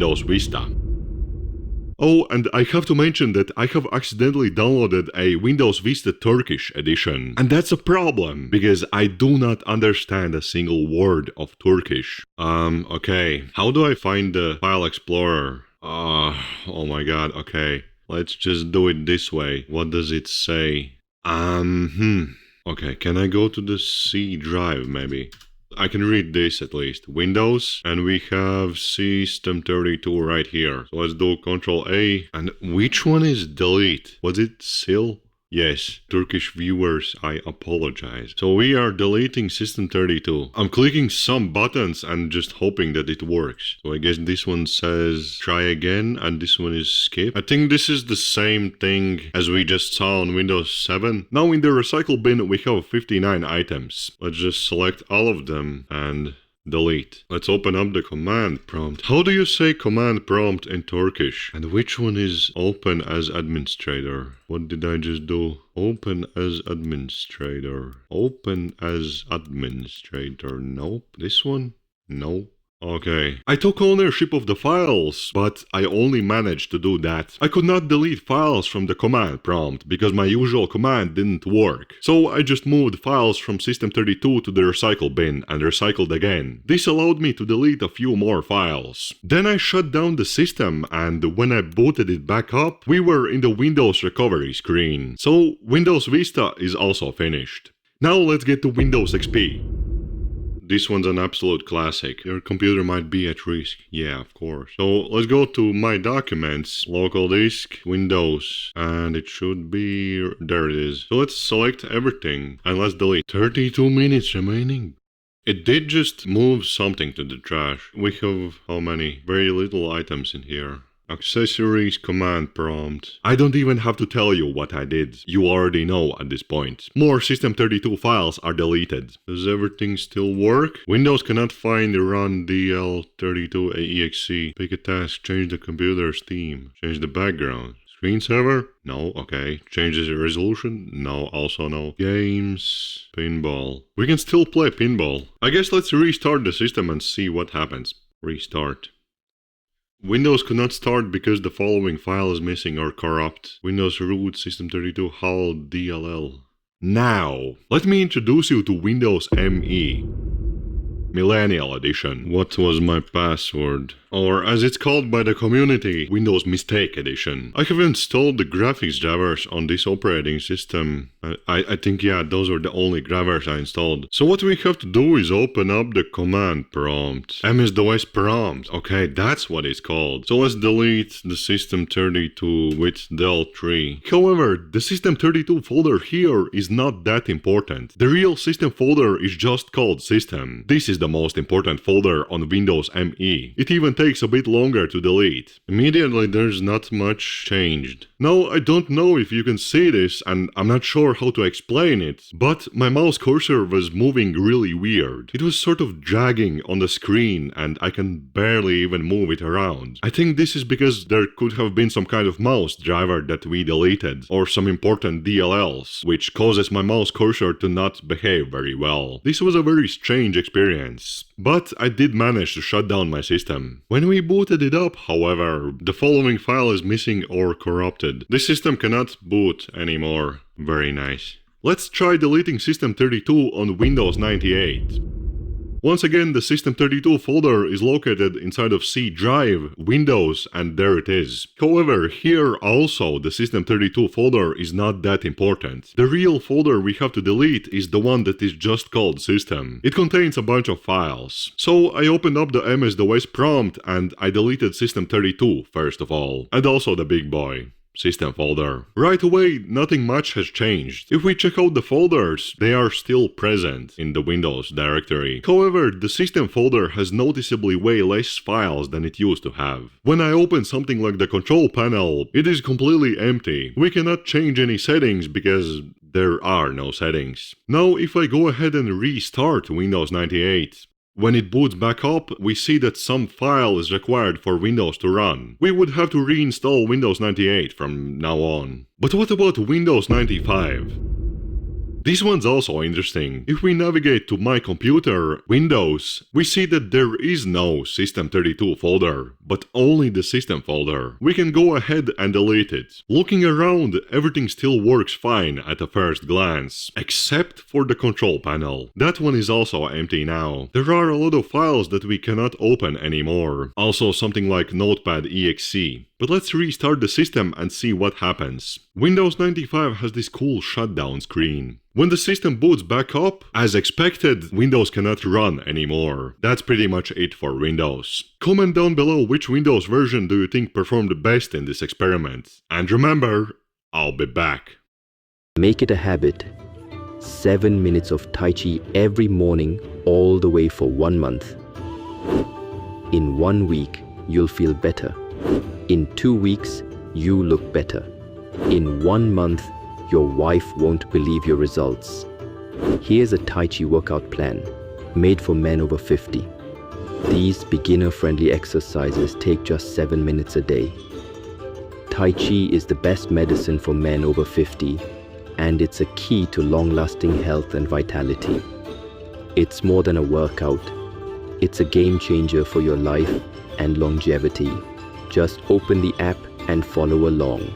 Windows Vista. Oh, and I have to mention that I have accidentally downloaded a Windows Vista Turkish edition. And that's a problem, because I do not understand a single word of Turkish. Okay. How do I find the File Explorer? Oh my god, okay. Let's just do it this way. What does it say? Okay, can I go to the C drive maybe? I can read this at least. Windows, and we have System32 right here. So let's do Control A. And which one is delete? Was it still? Yes, Turkish viewers, I apologize. So we are deleting System32. I'm clicking some buttons and just hoping that it works. So I guess this one says try again and this one is skip. I think this is the same thing as we just saw on Windows 7. Now in the recycle bin we have 59 items. Let's just select all of them and delete. Let's open up the command prompt. How do you say command prompt in Turkish? And which one is open as administrator? What did I just do? Open as administrator. Open as administrator. Nope. This one? No. Okay. I took ownership of the files, but I only managed to do that. I could not delete files from the command prompt because my usual command didn't work. So I just moved files from System32 to the recycle bin and recycled again. This allowed me to delete a few more files. Then I shut down the system, and when I booted it back up, we were in the Windows recovery screen. So Windows Vista is also finished. Now let's get to Windows XP. This one's an absolute classic. Your computer might be at risk. Yeah, of course. So let's go to My Documents, Local Disk, Windows, and it should be... there it is. So let's select everything and let's delete. 32 minutes remaining. It did just move something to the trash. We have how many? Very little items in here. Accessories, command prompt. I don't even have to tell you what I did. You already know at this point. More System32 files are deleted. Does everything still work? Windows cannot find run DL32AEXE. Pick a task, change the computer's theme. Change the background. Screensaver? No, okay. Change the resolution? No, also no. Games. Pinball. We can still play pinball. I guess let's restart the system and see what happens. Restart. Windows could not start because the following file is missing or corrupt. Windows root System32 HAL DLL. Now, let me introduce you to Windows ME. Millennial Edition. What was my password? Or as it's called by the community, Windows Mistake Edition. I have installed the graphics drivers on this operating system. I think, yeah, those are the only drivers I installed. So what we have to do is open up the command prompt. MS-DOS prompt. Okay, that's what it's called. So let's delete the System32 with del3. However, the System32 folder here is not that important. The real system folder is just called System. This is the most important folder on Windows ME. It even takes a bit longer to delete. Immediately there's not much changed. Now I don't know if you can see this and I'm not sure how to explain it, but my mouse cursor was moving really weird. It was sort of dragging on the screen and I can barely even move it around. I think this is because there could have been some kind of mouse driver that we deleted, or some important DLLs, which causes my mouse cursor to not behave very well. This was a very strange experience. But I did manage to shut down my system. When we booted it up, however, the following file is missing or corrupted. This system cannot boot anymore. Very nice. Let's try deleting System32 on Windows 98. Once again, the System32 folder is located inside of C drive, Windows, and there it is. However, here also the System32 folder is not that important. The real folder we have to delete is the one that is just called System. It contains a bunch of files. So I opened up the MS-DOS prompt and I deleted System32 first of all, and also the big boy. System folder. Right away, nothing much has changed. If we check out the folders, they are still present in the Windows directory. However, the system folder has noticeably way less files than it used to have. When I open something like the control panel, it is completely empty. We cannot change any settings because there are no settings. Now, if I go ahead and restart Windows 98, when it boots back up, we see that some file is required for Windows to run. We would have to reinstall Windows 98 from now on. But what about Windows 95? This one's also interesting. If we navigate to My Computer, Windows, we see that there is no System32 folder, but only the System folder. We can go ahead and delete it. Looking around, everything still works fine at a first glance, except for the control panel. That one is also empty now. There are a lot of files that we cannot open anymore. Also something like Notepad.exe. But let's restart the system and see what happens. Windows 95 has this cool shutdown screen. When the system boots back up, as expected, Windows cannot run anymore. That's pretty much it for Windows. Comment down below which Windows version do you think performed best in this experiment. And remember, I'll be back. Make it a habit. 7 minutes of Tai Chi every morning, all the way for 1 month. In 1 week, you'll feel better. In 2 weeks, you look better. In 1 month, your wife won't believe your results. Here's a Tai Chi workout plan, made for men over 50. These beginner-friendly exercises take just 7 minutes a day. Tai Chi is the best medicine for men over 50, and it's a key to long-lasting health and vitality. It's more than a workout. It's a game changer for your life and longevity. Just open the app and follow along.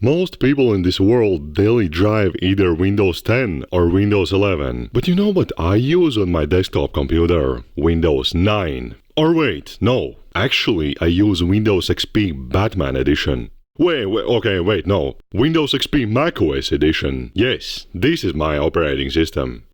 Most people in this world daily drive either Windows 10 or Windows 11. But you know what I use on my desktop computer? Windows 9. Or wait, no. Actually, I use Windows XP Batman Edition. Wait, no. Windows XP macOS Edition. Yes, this is my operating system.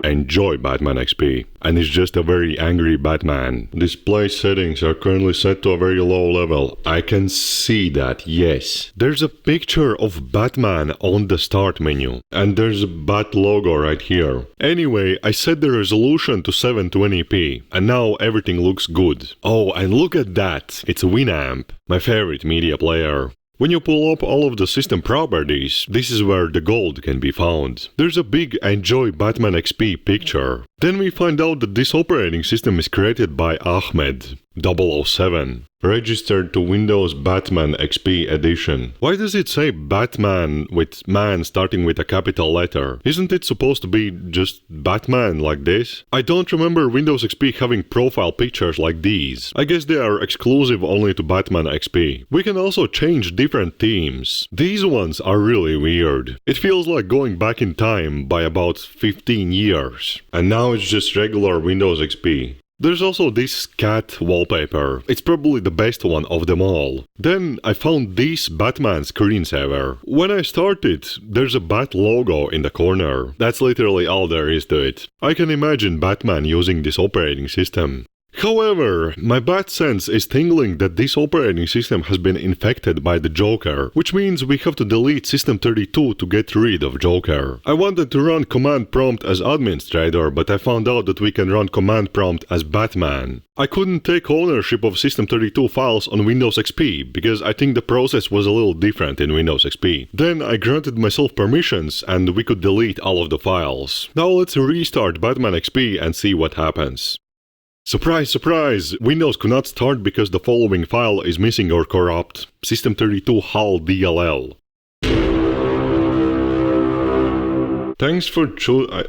Enjoy Batman XP. And it's just a very angry Batman. Display settings are currently set to a very low level. I can see that, yes. There's a picture of Batman on the start menu. And there's a Bat logo right here. Anyway, I set the resolution to 720p. And now everything looks good. Oh, and look at that. It's Winamp, my favorite media player. When you pull up all of the system properties, this is where the gold can be found. There's a big Enjoy Batman XP picture. Then we find out that this operating system is created by Ahmed 007. Registered to Windows Batman XP Edition. Why does it say Batman with man starting with a capital letter? Isn't it supposed to be just Batman like this? I don't remember Windows XP having profile pictures like these. I guess they are exclusive only to Batman XP. We can also change different themes. These ones are really weird. It feels like going back in time by about 15 years. And now it's just regular Windows XP. There's also this cat wallpaper. It's probably the best one of them all. Then I found this Batman screensaver. When I start it, there's a bat logo in the corner. That's literally all there is to it. I can imagine Batman using this operating system. However, my bad sense is tingling that this operating system has been infected by the Joker, which means we have to delete System32 to get rid of Joker. I wanted to run command prompt as administrator, but I found out that we can run command prompt as Batman. I couldn't take ownership of System32 files on Windows XP, because I think the process was a little different in Windows XP. Then I granted myself permissions, and we could delete all of the files. Now let's restart Batman XP and see what happens. Surprise, surprise! Windows could not start because the following file is missing or corrupt. System32 HAL DLL. Thanks for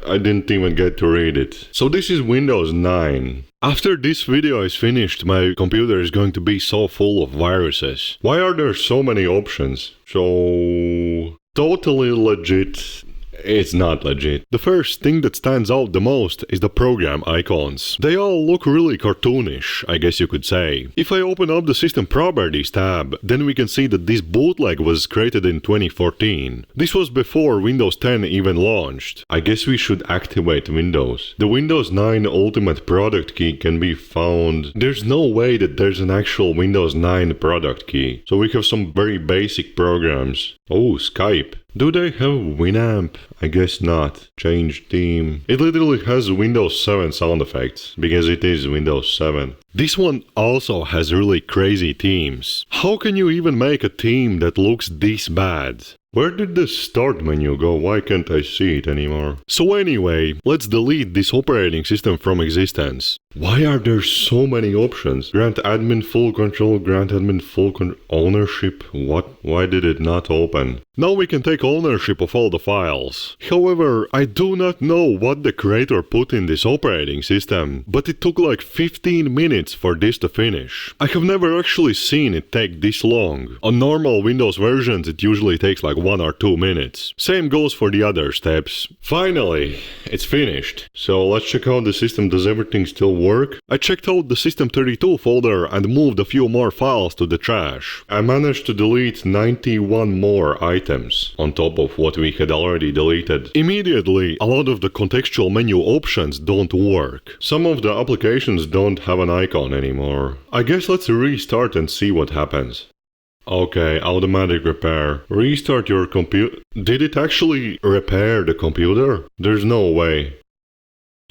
I didn't even get to read it. So this is Windows 9. After this video is finished, my computer is going to be so full of viruses. Why are there so many options? So... totally legit. It's not legit. The first thing that stands out the most is the program icons. They all look really cartoonish, I guess you could say. If I open up the System Properties tab, then we can see that this bootleg was created in 2014. This was before Windows 10 even launched. I guess we should activate Windows. The Windows 9 Ultimate product key can be found. There's no way that there's an actual Windows 9 product key. So we have some very basic programs. Oh, Skype. Do they have Winamp? I guess not. Change theme. It literally has Windows 7 sound effects, because it is Windows 7. This one also has really crazy themes. How can you even make a theme that looks this bad? Where did the start menu go? Why can't I see it anymore? So anyway, let's delete this operating system from existence. Why are there so many options? Grant admin full control, grant admin full ownership? What? Why did it not open? Now we can take ownership of all the files. However, I do not know what the creator put in this operating system, but it took like 15 minutes for this to finish. I have never actually seen it take this long. On normal Windows versions, it usually takes like 1 or 2 minutes. Same goes for the other steps. Finally, it's finished. So let's check out the system. Does everything still work? I checked out the System32 folder and moved a few more files to the trash. I managed to delete 91 more items on top of what we had already deleted. Immediately, a lot of the contextual menu options don't work. Some of the applications don't have an icon anymore. I guess let's restart and see what happens. Okay, automatic repair. Restart your computer. Did it actually repair the computer? There's no way.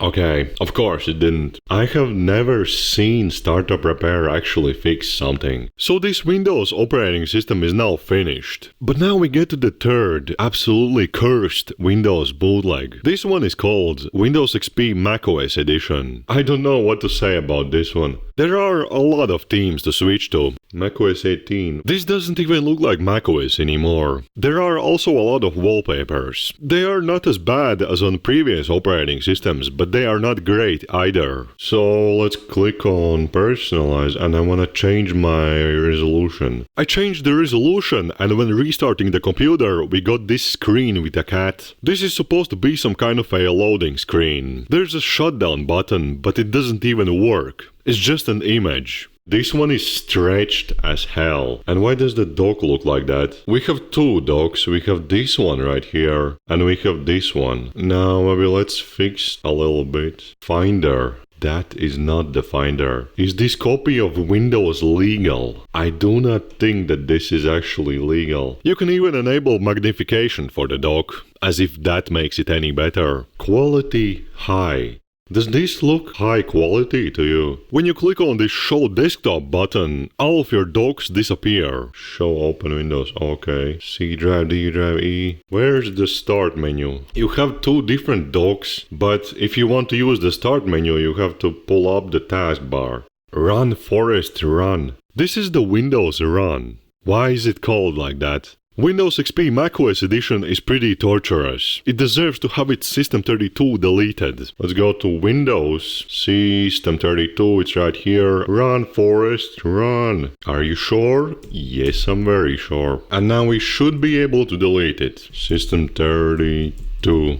Okay, of course it didn't. I have never seen Startup Repair actually fix something. So this Windows operating system is now finished. But now we get to the third, absolutely cursed Windows bootleg. This one is called Windows XP macOS Edition. I don't know what to say about this one. There are a lot of themes to switch to. macOS 18. This doesn't even look like macOS anymore. There are also a lot of wallpapers. They are not as bad as on previous operating systems, but they are not great either. So let's click on personalize and I want to change my resolution. I changed the resolution and when restarting the computer we got this screen with a cat. This is supposed to be some kind of a loading screen. There's a shutdown button, but it doesn't even work. It's just an image. This one is stretched as hell. And why does the dock look like that? We have two docks. We have this one right here. And we have this one. Now maybe let's fix a little bit. Finder. That is not the Finder. Is this copy of Windows legal? I do not think that this is actually legal. You can even enable magnification for the dock. As if that makes it any better. Quality high. Does this look high quality to you? When you click on this Show Desktop button, all of your docks disappear. Show Open Windows, okay. C drive, D drive, E. Where's the Start menu? You have two different docks, but if you want to use the Start menu, you have to pull up the taskbar. Run Forest Run. This is the Windows Run. Why is it called like that? Windows XP macOS Edition is pretty torturous. It deserves to have its System32 deleted. Let's go to Windows, System32, it's right here. Run, Forest, run. Are you sure? Yes, I'm very sure. And now we should be able to delete it. System32.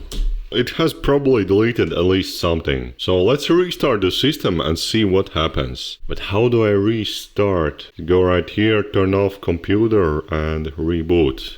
It has probably deleted at least something. So let's restart the system and see what happens. But how do I restart? Go right here, turn off computer and reboot.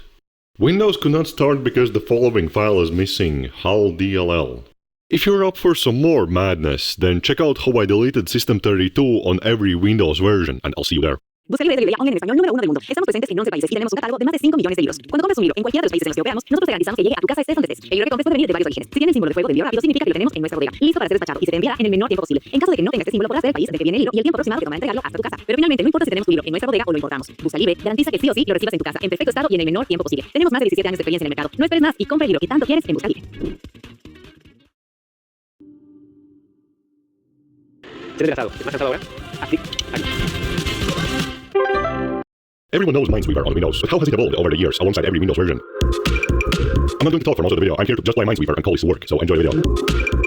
Windows could not start because the following file is missing, HAL-DLL. If you're up for some more madness, then check out how I deleted System32 on every Windows version, and I'll see you there. Busca libre de librería online en español número 1 del mundo. Estamos presentes en 11 países y tenemos un catálogo de más de 5 millones de libros. Cuando compras un libro en cualquiera de los países en los que operamos, nosotros te garantizamos que llegue a tu casa estés donde estés. El libro que compres puede venir de varios orígenes. Si tiene el símbolo de fuego de envío rápido, significa que lo tenemos en nuestra bodega, listo para ser despachado y se te enviará en el menor tiempo posible. En caso de que no tenga este símbolo, podrás ver el país del que viene el libro y el tiempo aproximado que tomará entregarlo hasta tu casa. Pero finalmente, no importa si tenemos tu libro en nuestra bodega o lo importamos. Busca Libre garantiza que sí o sí lo recibas en tu casa, en perfecto estado y en el menor tiempo posible. Tenemos más de 17 años de experiencia en el mercado. No esperes más y compra el libro que tanto quieres en Busca Libre. ¿Estás cansado ahora? Aquí. Everyone knows Minesweeper on Windows, but how has it evolved over the years alongside every Windows version? I'm not going to talk for most of the video. I'm here to just play Minesweeper and call this work, so enjoy the video.